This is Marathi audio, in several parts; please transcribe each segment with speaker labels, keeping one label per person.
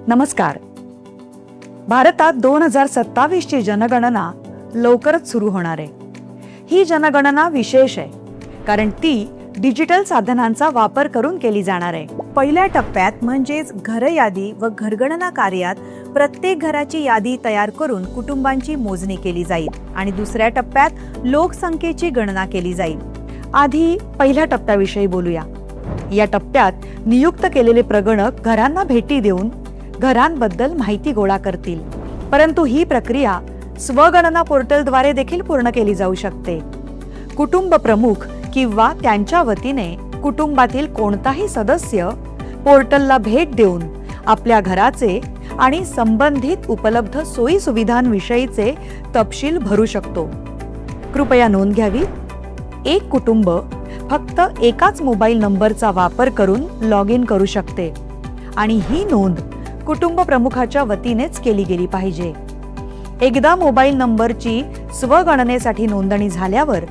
Speaker 1: नमस्कार. भारतात 2027 ची जनगणना लवकरच सुरू होणार आहे. ही जनगणना विशेष आहे कारण ती डिजिटल साधनांचा वापर करून केली जाणार आहे.
Speaker 2: पहिल्या टप्प्यात म्हणजेच घर यादी व घरगणना कार्यात प्रत्येक घराची यादी तयार करून कुटुंबांची मोजणी केली जाईल आणि दुसऱ्या टप्प्यात लोकसंख्येची गणना केली जाईल.
Speaker 1: आधी पहिल्या टप्प्याविषयी बोलूया. या टप्प्यात नियुक्त केलेले प्रगणक घरांना भेटी देऊन घरांबद्दल माहिती गोळा करतील. परंतु ही प्रक्रिया स्वगणना पोर्टलद्वारे देखील पूर्ण केली जाऊ शकते. कुटुंब प्रमुख किंवा त्यांच्या वतीने कुटुंबातील कोणताही सदस्य पोर्टलला भेट देऊन आपल्या घराचे आणि संबंधित उपलब्ध सोयी सुविधांविषयीचे तपशील भरू शकतो. कृपया नोंद घ्यावी. एक कुटुंब फक्त एकाच मोबाईल नंबरचा वापर करून लॉग इन करू शकते आणि ही नोंद कुटुंब प्रमुखाच्या वतीनेच केली गेली पाहिजे. एकदा मोबाईल नंबरची स्वगणनेसाठी नोंदणी झाल्यावर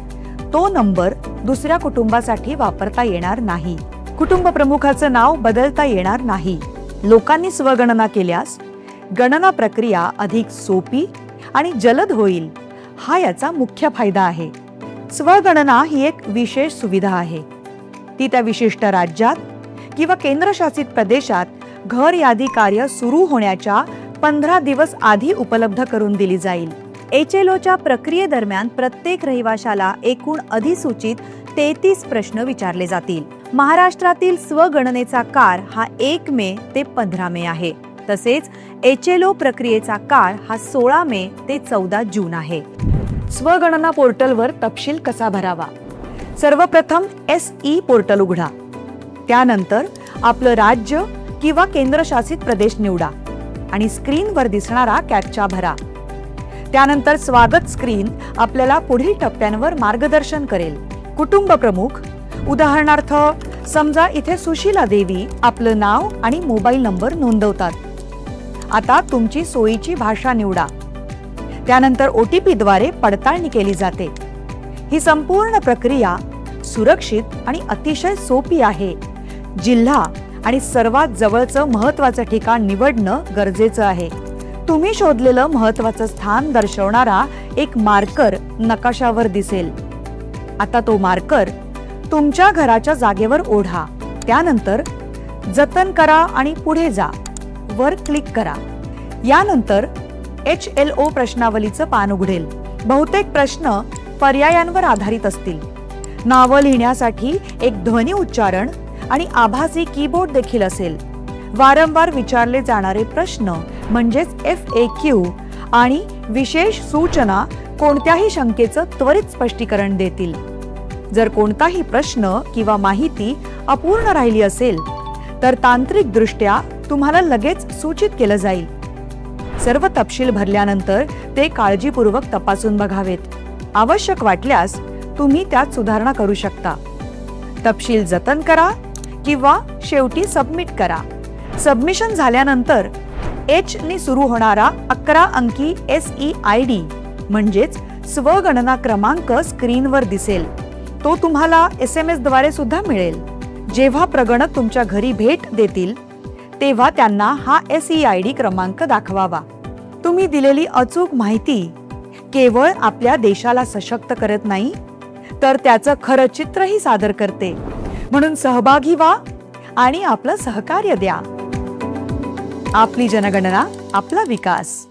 Speaker 1: तो नंबर दुसऱ्या कुटुंबासाठी वापरता येणार नाही. कुटुंब प्रमुखाचं नाव बदलता येणार नाही. लोकांनी स्वगणना केल्यास गणना प्रक्रिया अधिक सोपी आणि जलद होईल. हा याचा मुख्य फायदा आहे. स्वगणना ही एक विशेष सुविधा आहे. ती त्या विशिष्ट राज्यात किंवा केंद्रशासित प्रदेशात घर यादी कार्य सुरू होण्याच्या 15 दिवस आधी उपलब्ध करून दिली जाईल.
Speaker 2: HLOच्या प्रक्रियेदरम्यान प्रत्येक रहिवाशाला एकूण अधिसूचित 33 प्रश्न विचारले जातील. महाराष्ट्रातील स्वगणनेचा काळ हा 1 मे ते 15 मे आहे. तसेच HLO प्रक्रियेचा काळ हा 16 मे ते 14 जून आहे.
Speaker 1: स्वगणना पोर्टलवर तपशील कसा भरावा? सर्वप्रथम SE पोर्टल उघडा. त्यानंतर आपलं राज्य किंवा केंद्रशासित प्रदेश निवडा आणि स्क्रीनवर दिसणारा कॅप्चा भरा. त्यानंतर स्वागत स्क्रीन आपल्याला पुढील टप्प्यांवर मार्गदर्शन करेल. कुटुंब प्रमुख, उदाहरणार्थ समजा इथे सुशीला देवी आपलं नाव आणि मोबाईल नंबर नोंदवतात. आता तुमची सोयीची भाषा निवडा. त्यानंतर OTP द्वारे पडताळणी केली जाते. ही संपूर्ण प्रक्रिया सुरक्षित आणि अतिशय सोपी आहे. जिल्हा आणि सर्वात जवळचं महत्त्वाचं ठिकाण निवडणं गरजेचं आहे. तुम्ही शोधलेलं महत्त्वाचं स्थान दर्शवणारा एक मार्कर नकाशावर दिसेल. आता तो मार्कर तुमच्या घराच्या जागेवर ओढा. त्यानंतर जतन करा आणि पुढे जा वर क्लिक करा. यानंतर HLO प्रश्नावलीचं पान उघडेल. बहुतेक प्रश्न पर्यायांवर आधारित असतील. नावं लिहिण्यासाठी एक ध्वनी उच्चारण आणि आभासी कीबोर्ड देखील असेल. वारंवार विचारले जाणारे प्रश्न म्हणजेच FAQ आणि विशेष सूचना कोणत्याही शंकेचं त्वरित स्पष्टीकरण देतील. जर कोणताही प्रश्न किंवा माहिती अपूर्ण राहिली असेल तर तांत्रिकदृष्ट्या तुम्हाला लगेच सूचित केलं जाईल. सर्व तपशील भरल्यानंतर ते काळजीपूर्वक तपासून बघावेत. आवश्यक वाटल्यास तुम्ही त्यात सुधारणा करू शकता. तपशील जतन करा किंवा शेवटी सबमिट करा. सबमिशन झाल्यानंतर H ने सुरू होणारा 11 अंकी SEID म्हणजेच स्वगणना क्रमांक स्क्रीनवर दिसेल. तो तुम्हाला SMS द्वारे सुद्धा मिळेल. जेव्हा प्रगणक तुमच्या घरी भेट देतील तेव्हा त्यांना हा SEID क्रमांक दाखवावा. तुम्ही दिलेली अचूक माहिती केवळ आपल्या देशाला सशक्त करत नाही तर त्याचं खरं चित्रही सादर करते. म्हणून सहभागी व्हा आणि आपलं सहकार्य द्या. आपली जनगणना, आपला विकास.